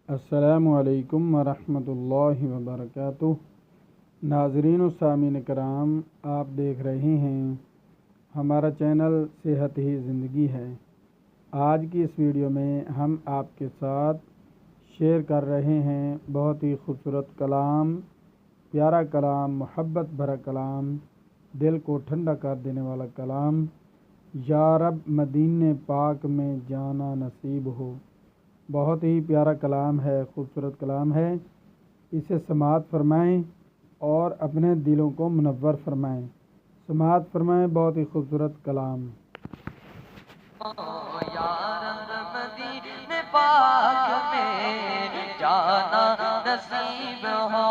السلام علیکم ورحمۃ اللہ وبرکاتہ۔ ناظرین و سامعین کرام، آپ دیکھ رہے ہیں ہمارا چینل صحت ہی زندگی ہے۔ آج کی اس ویڈیو میں ہم آپ کے ساتھ شیئر کر رہے ہیں بہت ہی خوبصورت کلام، پیارا کلام، محبت بھرا کلام، دل کو ٹھنڈا کر دینے والا کلام، یا رب مدینے پاک میں جانا نصیب ہو۔ بہت ہی پیارا کلام ہے، خوبصورت کلام ہے، اسے سماعت فرمائیں اور اپنے دلوں کو منور فرمائیں۔ سماعت فرمائیں، بہت ہی خوبصورت کلام۔ یا رب مدینے پاک میں جانا نصیب ہو،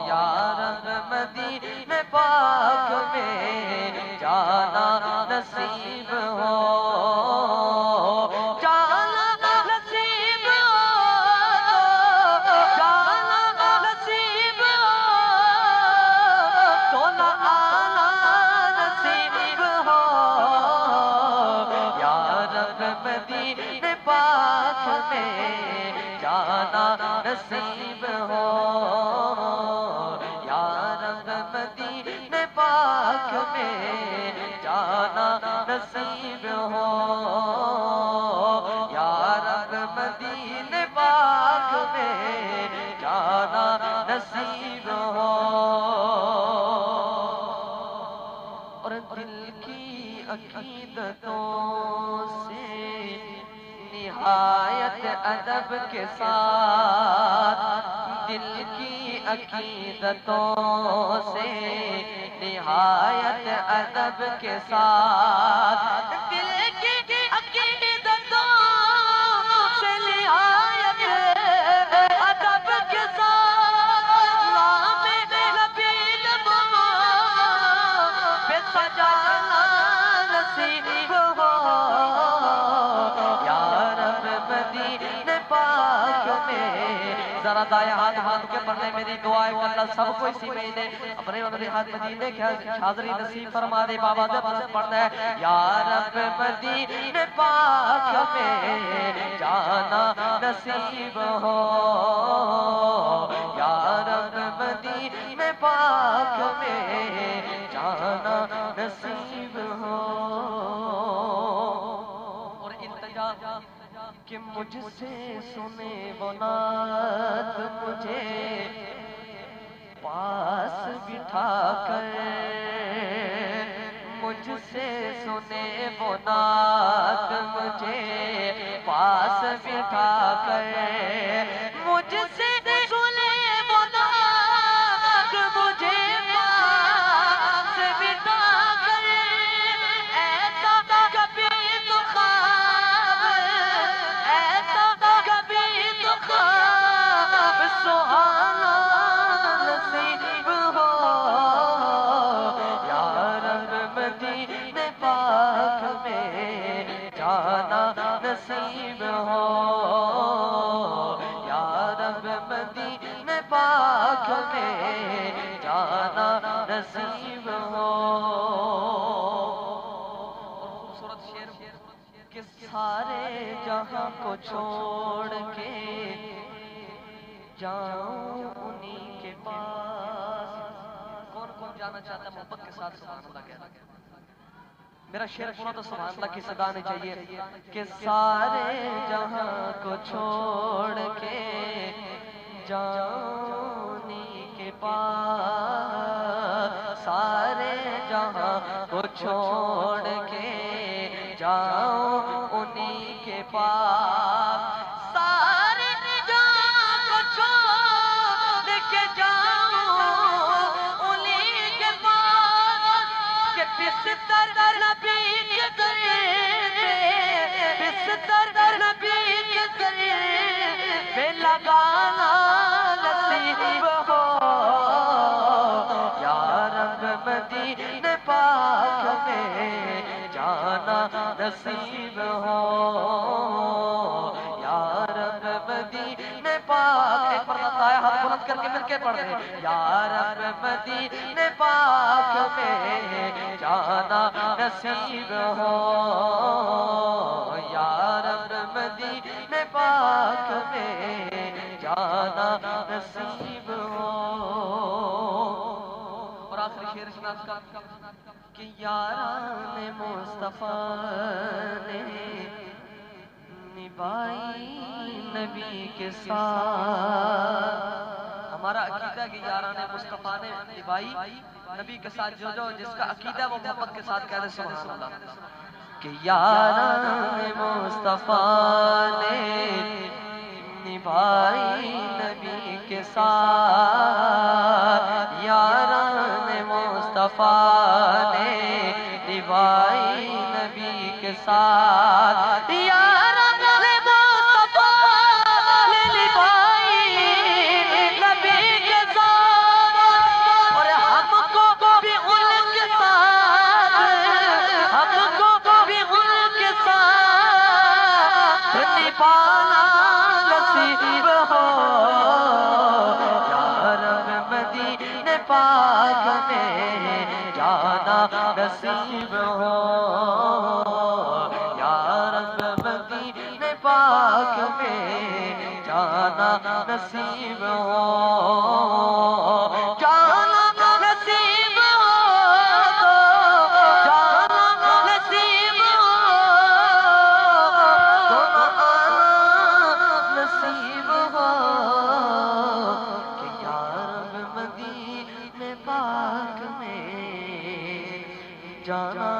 یا رب مدینے پاک میں جانا نصیب ہو، جانا نصیب ہو، جانا نصیب ہو، تو نہ آنا نصیب ہو، یا رب مدینے پاک میں جانا نصیب ہو، یا رب مدینے پاک میں جانا نصیب ہو، یا رب مدینے پاک میں جانا نصیب ہو۔ اور دل کی عقیدتوں سے نہایت ادب کے ساتھ، دل کی عقیدتوں سے نہایت ادب کے ساتھ، دل کی عقیدتوں سے نہایت ادب کے ساتھ، نام نبی لبوں پہ سجانا نصیب ہو، یا رب مدینے پاک میں ذرا دائیں ہاتھ ہاتھ کے پڑھنے میری دعائیں کرنا، سب کو اسی میں دے اپنے اپنے ہاتھ مدینے کے حاضری نصیب فرما دے۔ بابا جب پڑھنا ہے، یا رب مدینے پاک میں جانا نصیب ہو، یا رب مدینے پاک میں جانا نصیب ہو۔ اور التجا کہ مجھ سے سنے وہ نعت مجھے پاس بٹھا کر، مجھ سے سنے وہ نعت مجھے پاس بٹھا کر، مجھ سے سنے وہ نعت مجھے پاس بٹھا کر، ایسا کبھی تو خواب، ایسا کبھی تو خواب سہانا نصیب ہو، یا رب مدینے پاک میں جانا نصیب ہو، یا رب مدینے پاک میں جانا نصیب ہو۔ خوبصورت شعر کہ سارے جہاں کو چھوڑ کے جاؤں انہی کے پاس۔ کون کون جانا چاہتا ہے محبت کے ساتھ سبحان اللہ کہنا؟ میرا شعر سنا تو سبحان اللہ کی صدا آنی چاہیے کہ سارے جہاں کو چھوڑ کے جاؤں انہی کے پاس، سارے جہاں کو چھوڑ کے جاؤں انہی کے پاس، سارے جہاں کو چھوڑ کے جاؤں انہی کے پاس، کہ بستر نبی کے در پہ، بستر نبی کے در پہ لگانا نصیب ہو، یا رب مدینے پاک میں جانا نصیب ہو، یا رب مدینے پاک، ایک مرتبہ آیا ہاتھ بلند کر کے مل کے پڑھ دیں، یا رب مدینے پاک میں جانا نصیب ہو، یا رب مدینے پاک پاک میں جانا نصیب ہو۔ اور آخری شعر سناس کا کہ یاران مصطفیٰ نے نبھائی نبی کے ساتھ، ہمارا عقیدہ ہے کہ یاران مصطفیٰ نے نبھائی نبی کے ساتھ، جو جس کا عقیدہ ہے وہ محبت کے ساتھ کہہ دے سبحان اللہ۔ کہ یاران مصطفیٰ نے نبھائی نبی کے ساتھ، یاران مصطفیٰ نے نبھائی نبی کے ساتھ، یاران مصطفیٰ نے نبھائی نبی کے ساتھ، اور ہم کو بھی ان کے ساتھ، ہم کو بھی ان کے ساتھ نبھانا نصیب ہو۔ یا رب مدینے پاک میں جانا نصیب ہو، یا رب مدینے پاک میں جانا نصیب ہو، جانا نصیب ہو، جانا نصیب ہو، نصیب ہو کہ یا رب مدینے پاک میں جانا